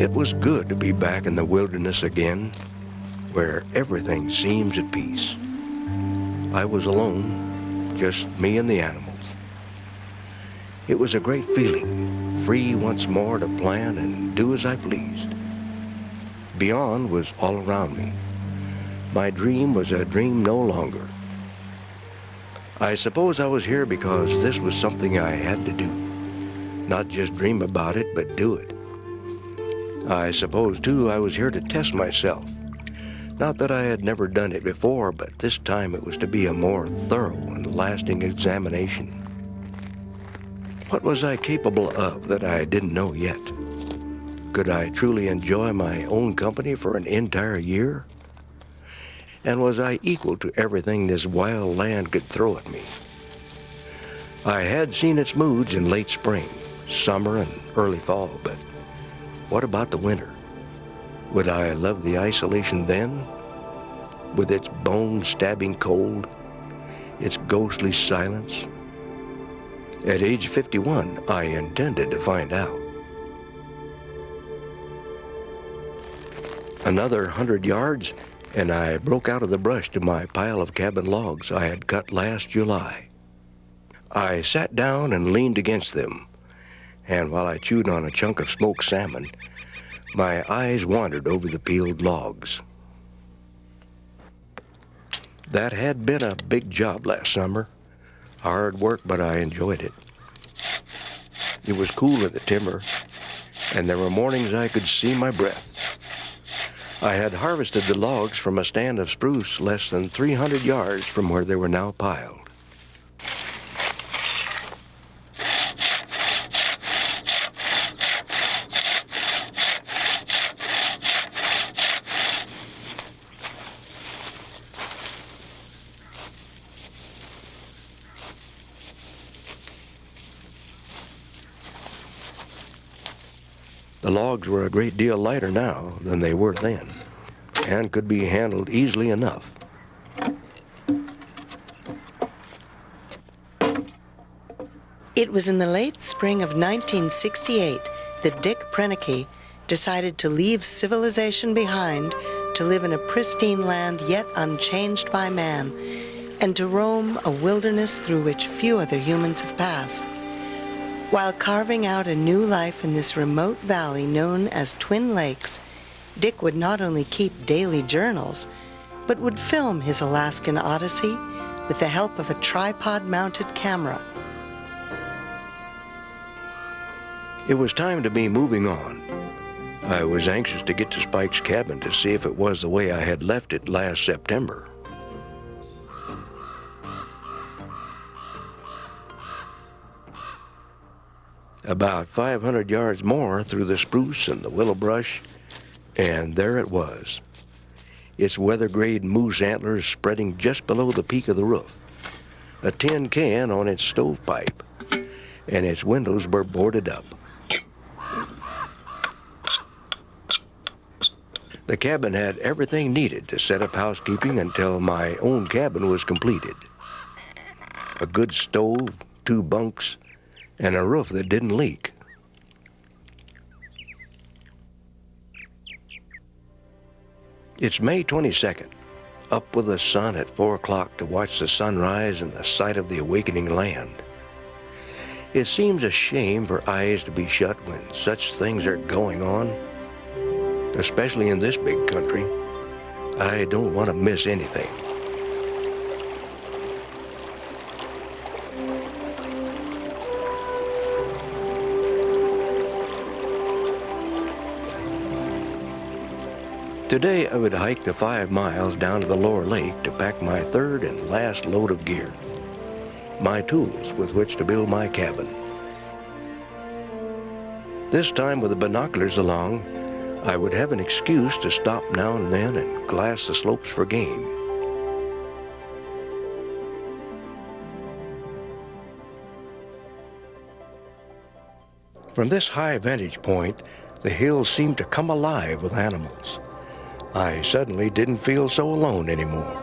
It was good to be back in the wilderness again, where everything seems at peace. I was alone, just me and the animals. It was a great feeling, free once more to plan and do as I pleased. Beyond was all around me. My dream was a dream no longer. I suppose I was here because this was something I had to do. Not just dream about it, but do it. I suppose, too, I was here to test myself. Not that I had never done it before, but this time it was to be a more thorough and lasting examination. What was I capable of that I didn't know yet? Could I truly enjoy my own company for an entire year? And was I equal to everything this wild land could throw at me? I had seen its moods in late spring, summer, and early fall, but what about the winter? Would I love the isolation then? With its bone-stabbing cold, its ghostly silence? At age 51, I intended to find out. Another 100 yards, and I broke out of the brush to my pile of cabin logs I had cut last July. I sat down and leaned against them, and while I chewed on a chunk of smoked salmon, my eyes wandered over the peeled logs. That had been a big job last summer. Hard work, but I enjoyed it. It was cool in the timber, and there were mornings I could see my breath. I had harvested the logs from a stand of spruce less than 300 yards from where they were now piled. The logs were a great deal lighter now than they were then, and could be handled easily enough. It was in the late spring of 1968 that Dick Proenneke decided to leave civilization behind to live in a pristine land yet unchanged by man, and to roam a wilderness through which few other humans have passed. While carving out a new life in this remote valley known as Twin Lakes, Dick would not only keep daily journals, but would film his Alaskan odyssey with the help of a tripod-mounted camera. It was time to be moving on. I was anxious to get to Spike's cabin to see if it was the way I had left it last September. About 500 yards more through the spruce and the willow brush, and there it was. Its weather-grade moose antlers spreading just below the peak of the roof, a tin can on its stovepipe, and its windows were boarded up. The cabin had everything needed to set up housekeeping until my own cabin was completed. A good stove, 2 bunks, and a roof that didn't leak. It's May 22nd, up with the sun at 4 o'clock to watch the sunrise and the sight of the awakening land. It seems a shame for eyes to be shut when such things are going on, especially in this big country. I don't want to miss anything. Today I would hike the 5 miles down to the lower lake to pack my third and last load of gear, my tools with which to build my cabin. This time with the binoculars along, I would have an excuse to stop now and then and glass the slopes for game. From this high vantage point, the hills seemed to come alive with animals. I suddenly didn't feel so alone anymore.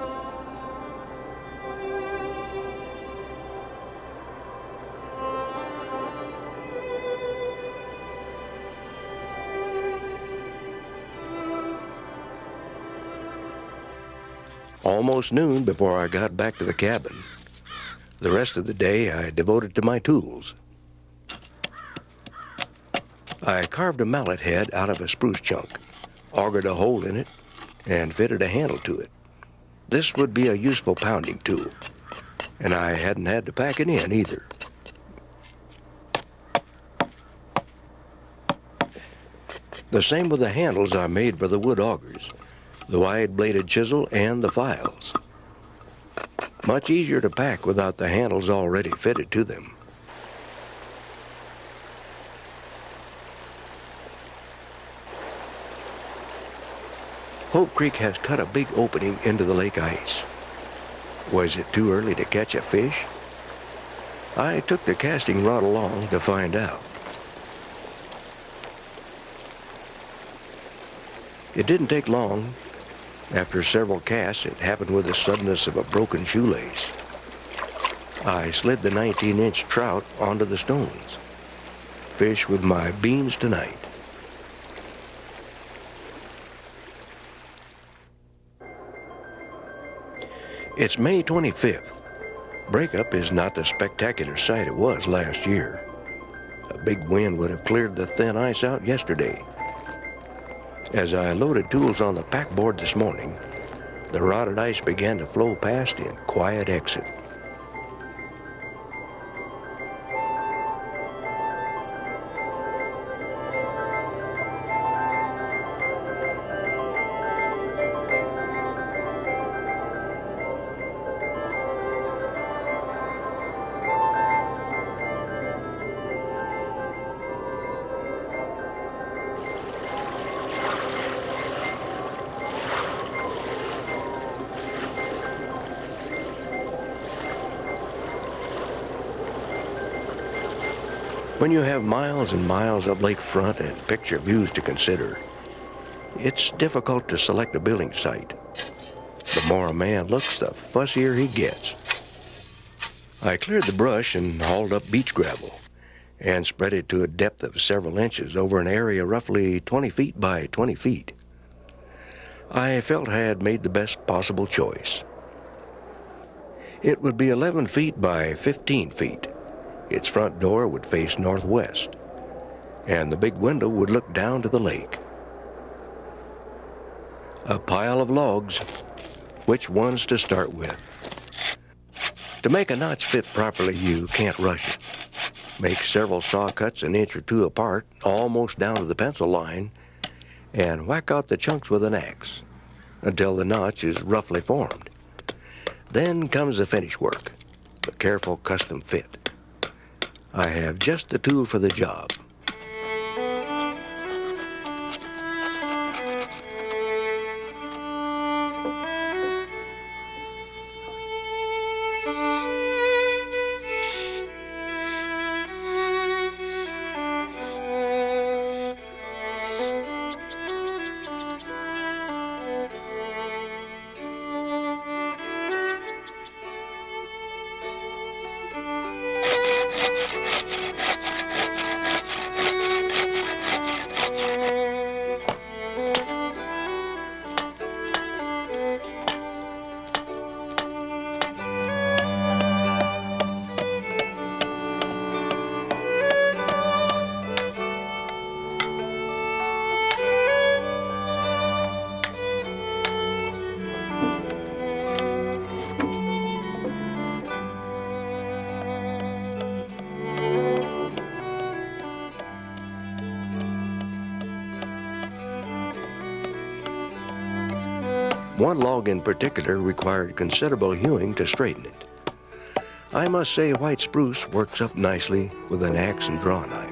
almost noon before I got back to the cabin. The rest of the day I devoted to my tools. I carved a mallet head out of a spruce chunk, augered a hole in it, and fitted a handle to it. This would be a useful pounding tool, and I hadn't had to pack it in either. The same with the handles I made for the wood augers, the wide-bladed chisel, and the files. Much easier to pack without the handles already fitted to them. Hope Creek has cut a big opening into the lake ice. Was it too early to catch a fish? I took the casting rod along to find out. It didn't take long. After several casts, it happened with the suddenness of a broken shoelace. I slid the 19-inch trout onto the stones. Fish with my beans tonight. It's May 25th. Breakup is not the spectacular sight it was last year. A big wind would have cleared the thin ice out yesterday. As I loaded tools on the packboard this morning, the rotted ice began to flow past in quiet exit. When you have miles and miles of lakefront and picture views to consider, it's difficult to select a building site. The more a man looks, the fussier he gets. I cleared the brush and hauled up beach gravel and spread it to a depth of several inches over an area roughly 20 feet by 20 feet. I felt I had made the best possible choice. It would be 11 feet by 15 feet. Its front door would face northwest, and the big window would look down to the lake. A pile of logs. Which ones to start with? To make a notch fit properly, you can't rush it. Make several saw cuts an inch or two apart, almost down to the pencil line, and whack out the chunks with an axe until the notch is roughly formed. Then comes the finish work, the careful custom fit. I have just the tool for the job. One log in particular required considerable hewing to straighten it. I must say white spruce works up nicely with an axe and draw knife.